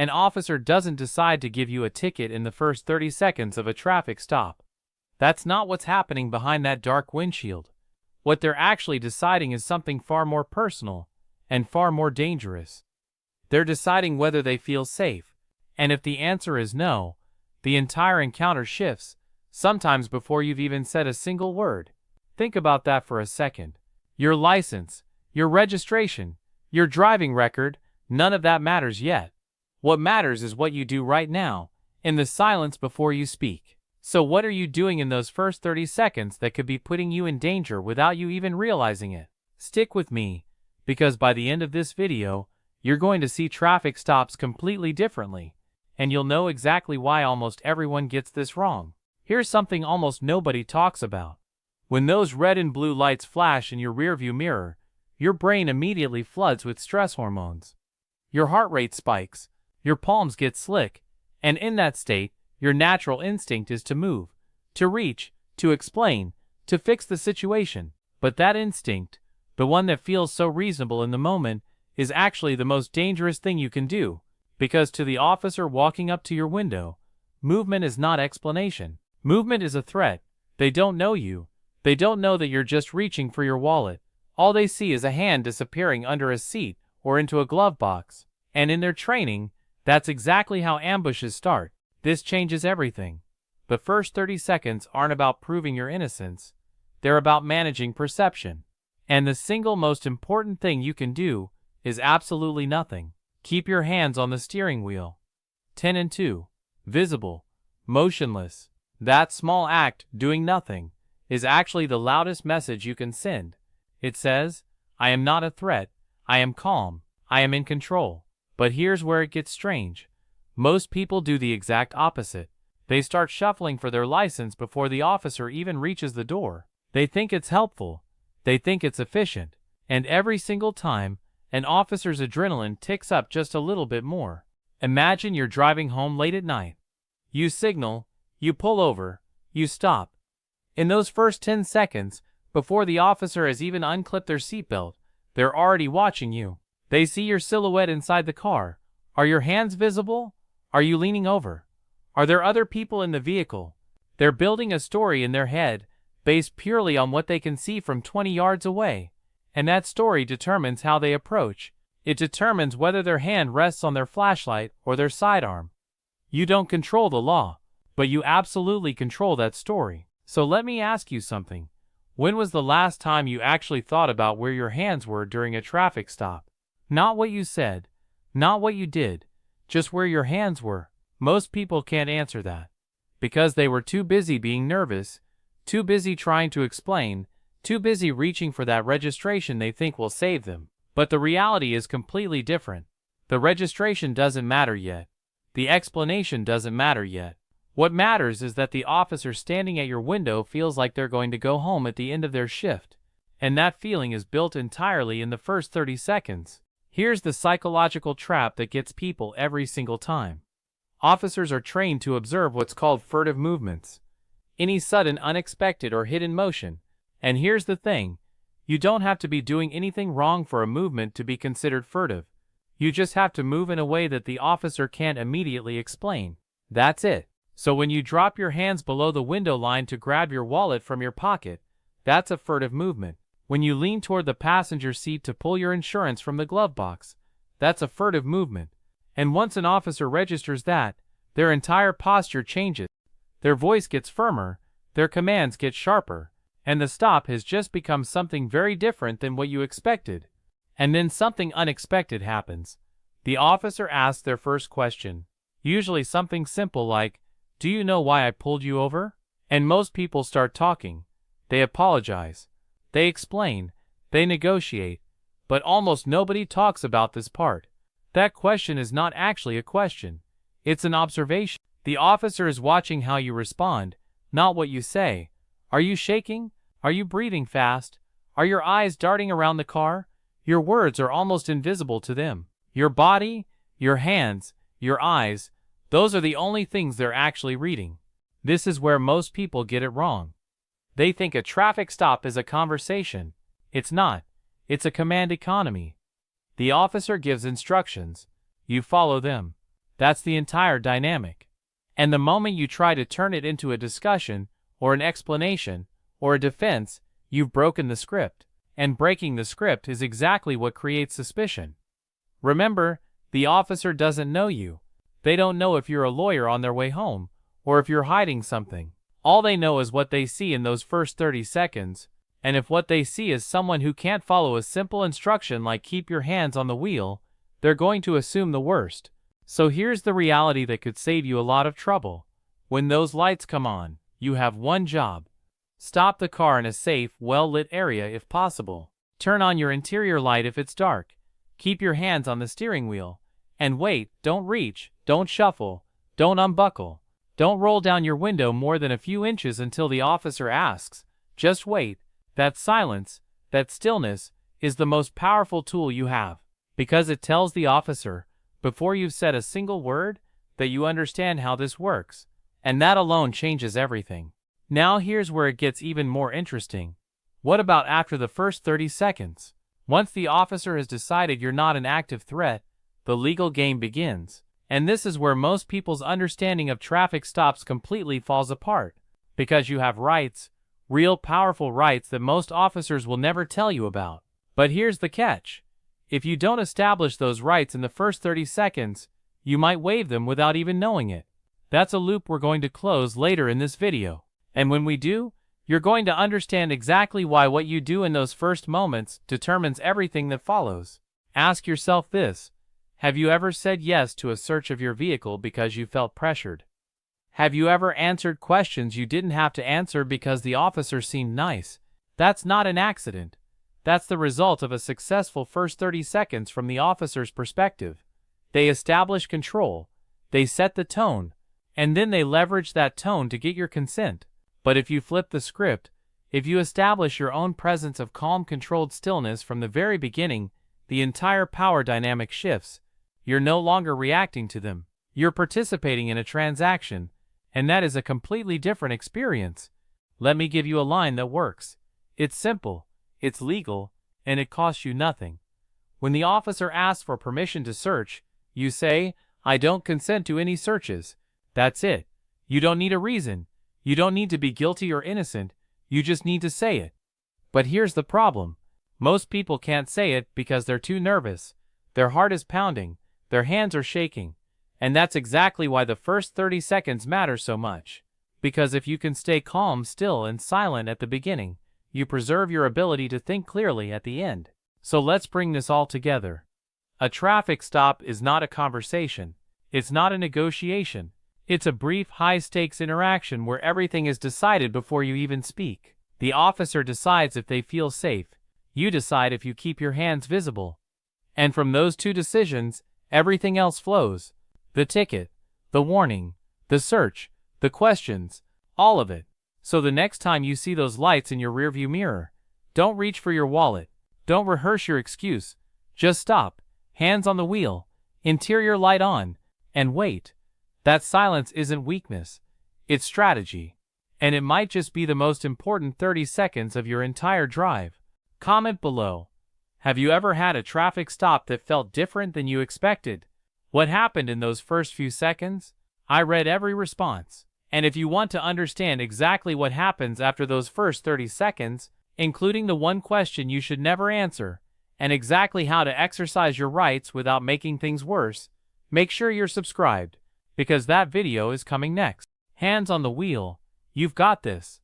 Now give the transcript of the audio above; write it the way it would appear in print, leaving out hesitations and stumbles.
An officer doesn't decide to give you a ticket in the first 30 seconds of a traffic stop. That's not what's happening behind that dark windshield. What they're actually deciding is something far more personal and far more dangerous. They're deciding whether they feel safe, and if the answer is no, the entire encounter shifts, sometimes before you've even said a single word. Think about that for a second. Your license, your registration, your driving record, none of that matters yet. What matters is what you do right now, in the silence before you speak. So what are you doing in those first 30 seconds that could be putting you in danger without you even realizing it? Stick with me, because by the end of this video, you're going to see traffic stops completely differently, and you'll know exactly why almost everyone gets this wrong. Here's something almost nobody talks about. When those red and blue lights flash in your rearview mirror, your brain immediately floods with stress hormones. Your heart rate spikes, your palms get slick, and in that state, your natural instinct is to move, to reach, to explain, to fix the situation. But that instinct, the one that feels so reasonable in the moment, is actually the most dangerous thing you can do, because to the officer walking up to your window, movement is not explanation. Movement is a threat. They don't know you. They don't know that you're just reaching for your wallet. All they see is a hand disappearing under a seat or into a glove box. And in their training, that's exactly how ambushes start. This changes everything. The first 30 seconds aren't about proving your innocence. They're about managing perception. And the single most important thing you can do is absolutely nothing. Keep your hands on the steering wheel. 10 and 2. Visible. Motionless. That small act, doing nothing, is actually the loudest message you can send. It says, I am not a threat. I am calm. I am in control. But here's where it gets strange. Most people do the exact opposite. They start shuffling for their license before the officer even reaches the door. They think it's helpful. They think it's efficient. And every single time, an officer's adrenaline ticks up just a little bit more. Imagine you're driving home late at night. You signal, you pull over, you stop. In those first 10 seconds, before the officer has even unclipped their seatbelt, they're already watching you. They see your silhouette inside the car. Are your hands visible? Are you leaning over? Are there other people in the vehicle? They're building a story in their head, based purely on what they can see from 20 yards away. And that story determines how they approach. It determines whether their hand rests on their flashlight or their sidearm. You don't control the law, but you absolutely control that story. So let me ask you something. When was the last time you actually thought about where your hands were during a traffic stop? Not what you said, not what you did, just where your hands were. Most people can't answer that, because they were too busy being nervous, too busy trying to explain, too busy reaching for that registration they think will save them. But the reality is completely different. The registration doesn't matter yet. The explanation doesn't matter yet. What matters is that the officer standing at your window feels like they're going to go home at the end of their shift. And that feeling is built entirely in the first 30 seconds. Here's the psychological trap that gets people every single time. Officers are trained to observe what's called furtive movements. Any sudden, unexpected, or hidden motion. And here's the thing. You don't have to be doing anything wrong for a movement to be considered furtive. You just have to move in a way that the officer can't immediately explain. That's it. So when you drop your hands below the window line to grab your wallet from your pocket, that's a furtive movement. When you lean toward the passenger seat to pull your insurance from the glove box, that's a furtive movement. And once an officer registers that, their entire posture changes. Their voice gets firmer, their commands get sharper, and the stop has just become something very different than what you expected. And then something unexpected happens. The officer asks their first question, usually something simple like, "Do you know why I pulled you over?" And most people start talking. They apologize. They explain. They negotiate. But almost nobody talks about this part. That question is not actually a question. It's an observation. The officer is watching how you respond, not what you say. Are you shaking? Are you breathing fast? Are your eyes darting around the car? Your words are almost invisible to them. Your body, your hands, your eyes, those are the only things they're actually reading. This is where most people get it wrong. They think a traffic stop is a conversation. It's not. It's a command economy. The officer gives instructions. You follow them. That's the entire dynamic. And the moment you try to turn it into a discussion, or an explanation, or a defense, you've broken the script. And breaking the script is exactly what creates suspicion. Remember, the officer doesn't know you. They don't know if you're a lawyer on their way home, or if you're hiding something. All they know is what they see in those first 30 seconds, and if what they see is someone who can't follow a simple instruction like keep your hands on the wheel, they're going to assume the worst. So here's the reality that could save you a lot of trouble. When those lights come on, you have one job. Stop the car in a safe, well-lit area if possible. Turn on your interior light if it's dark. Keep your hands on the steering wheel. And wait, don't reach, don't shuffle, don't unbuckle. Don't roll down your window more than a few inches until the officer asks. Just wait. That silence, that stillness, is the most powerful tool you have. Because it tells the officer, before you've said a single word, that you understand how this works. And that alone changes everything. Now here's where it gets even more interesting. What about after the first 30 seconds? Once the officer has decided you're not an active threat, the legal game begins. And this is where most people's understanding of traffic stops completely falls apart. Because you have rights, real powerful rights that most officers will never tell you about. But here's the catch. If you don't establish those rights in the first 30 seconds, you might waive them without even knowing it. That's a loop we're going to close later in this video. And when we do, you're going to understand exactly why what you do in those first moments determines everything that follows. Ask yourself this. Have you ever said yes to a search of your vehicle because you felt pressured? Have you ever answered questions you didn't have to answer because the officer seemed nice? That's not an accident. That's the result of a successful first 30 seconds from the officer's perspective. They establish control, they set the tone, and then they leverage that tone to get your consent. But if you flip the script, if you establish your own presence of calm, controlled stillness from the very beginning, the entire power dynamic shifts. You're no longer reacting to them. You're participating in a transaction, and that is a completely different experience. Let me give you a line that works. It's simple, it's legal, and it costs you nothing. When the officer asks for permission to search, you say, "I don't consent to any searches." That's it. You don't need a reason. You don't need to be guilty or innocent, you just need to say it. But here's the problem. Most people can't say it because they're too nervous. Their heart is pounding, their hands are shaking. And that's exactly why the first 30 seconds matter so much. Because if you can stay calm, still, and silent at the beginning, you preserve your ability to think clearly at the end. So let's bring this all together. A traffic stop is not a conversation. It's not a negotiation. It's a brief, high-stakes interaction where everything is decided before you even speak. The officer decides if they feel safe. You decide if you keep your hands visible. And from those two decisions, everything else flows. The ticket, the warning, the search, the questions, all of it. So the next time you see those lights in your rearview mirror, don't reach for your wallet. Don't rehearse your excuse. Just stop, hands on the wheel, interior light on, and wait. That silence isn't weakness, it's strategy. And it might just be the most important 30 seconds of your entire drive. Comment below. Have you ever had a traffic stop that felt different than you expected? What happened in those first few seconds? I read every response. And if you want to understand exactly what happens after those first 30 seconds, including the one question you should never answer, and exactly how to exercise your rights without making things worse, make sure you're subscribed. Because that video is coming next. Hands on the wheel. You've got this.